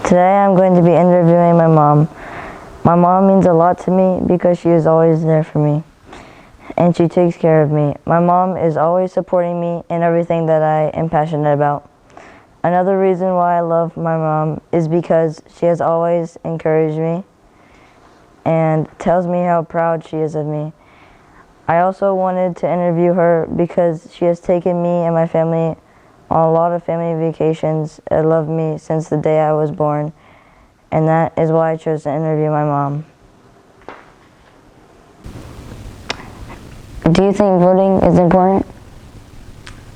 Today I'm going to be interviewing my mom. My mom means a lot to me because she is always there for me and she takes care of me. My mom is always supporting me in everything that I am passionate about. Another reason why I love my mom is because she has always encouraged me and tells me how proud she is of me. I also wanted to interview her because she has taken me and my family on a lot of family vacations and loved me since the day I was born, and that is why I chose to interview my mom. Do you think voting is important?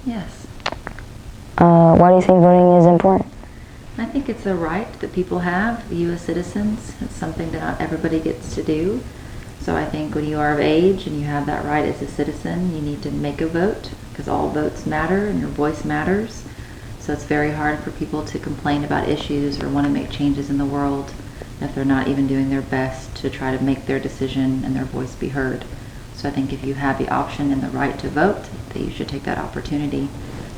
Yes. Why do you think voting is important? I think it's a right that people have, you as citizens. It's something that not everybody gets to do. So I think when you are of age and you have that right as a citizen, you need to make a vote because all votes matter and your voice matters. So it's very hard for people to complain about issues or want to make changes in the world if they're not even doing their best to try to make their decision and their voice be heard. So I think if you have the option and the right to vote, that you should take that opportunity.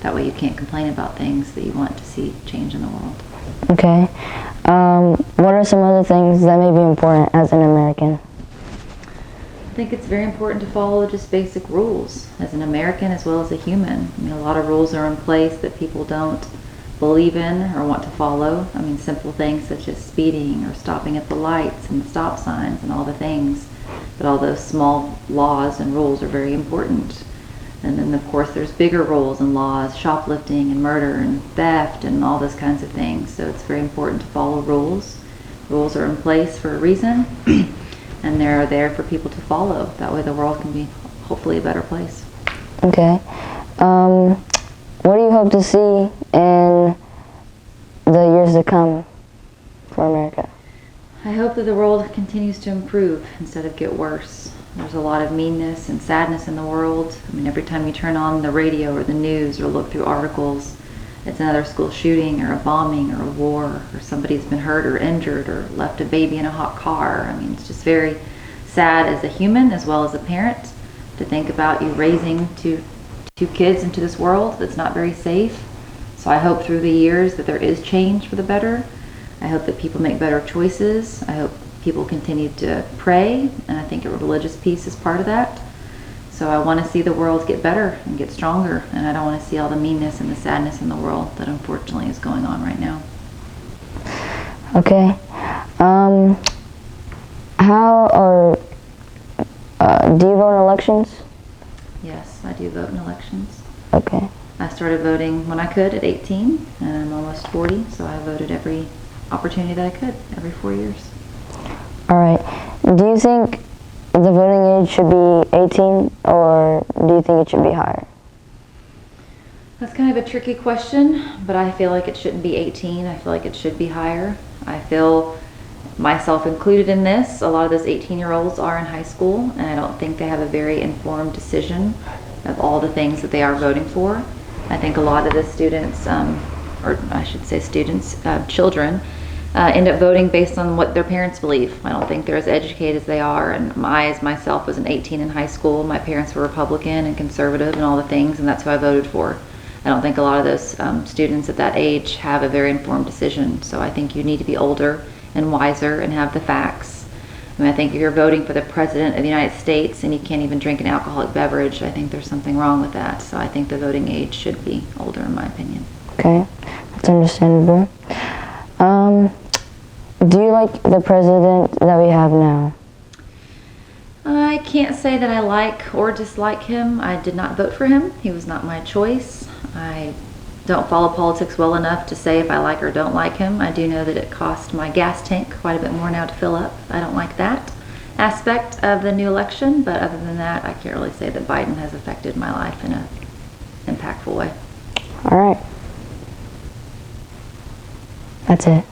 That way you can't complain about things that you want to see change in the world. Okay. What are some other things that may be important as an American? I think it's very important to follow just basic rules as an American as well as a human. I mean, a lot of rules are in place that people don't believe in or want to follow. I mean, simple things such as speeding or stopping at the lights and the stop signs and all the things. But all those small laws and rules are very important. And then, of course, there's bigger rules and laws, shoplifting and murder and theft and all those kinds of things. So it's very important to follow rules. Rules are in place for a reason. And they're there for people to follow. That way the world can be hopefully a better place. Okay. What do you hope to see in the years to come for America? I hope that the world continues to improve instead of get worse. There's a lot of meanness and sadness in the world. I mean, every time you turn on the radio or the news or look through articles, it's another school shooting or a bombing or a war or somebody's been hurt or injured or left a baby in a hot car. I mean, it's just very sad as a human as well as a parent to think about you raising two kids into this world that's not very safe. So I hope through the years that there is change for the better. I hope that people make better choices. I hope people continue to pray, and I think a religious piece is part of that. So I want to see the world get better and get stronger, and I don't want to see all the meanness and the sadness in the world that unfortunately is going on right now. Okay. Do you vote in elections? Yes, I do vote in elections. Okay. I started voting when I could at 18, and I'm almost 40, so I voted every opportunity that I could, every 4 years. All right. Do you think the voting age should be 18, or do you think it should be higher? That's kind of a tricky question, but I feel like it shouldn't be 18. I feel like it should be higher. I feel myself included in this. A lot of those 18-year-olds are in high school, and I don't think they have a very informed decision of all the things that they are voting for. I think a lot of the students, or I should say students, children, end up voting based on what their parents believe. I don't think they're as educated as they are, and I, as myself, was an 18 in high school. My parents were Republican and conservative and all the things, and that's who I voted for. I don't think a lot of those students at that age have a very informed decision, so I think you need to be older and wiser and have the facts. I mean, I think if you're voting for the President of the United States and you can't even drink an alcoholic beverage, I think there's something wrong with that. So I think the voting age should be older, in my opinion. Okay, that's understandable. Do you like the president that we have now? I can't say that I like or dislike him. I did not vote for him. He was not my choice. I don't follow politics well enough to say if I like or don't like him. I do know that it cost my gas tank quite a bit more now to fill up. I don't like that aspect of the new election, but other than that, I can't really say that Biden has affected my life in an impactful way. All right. That's it.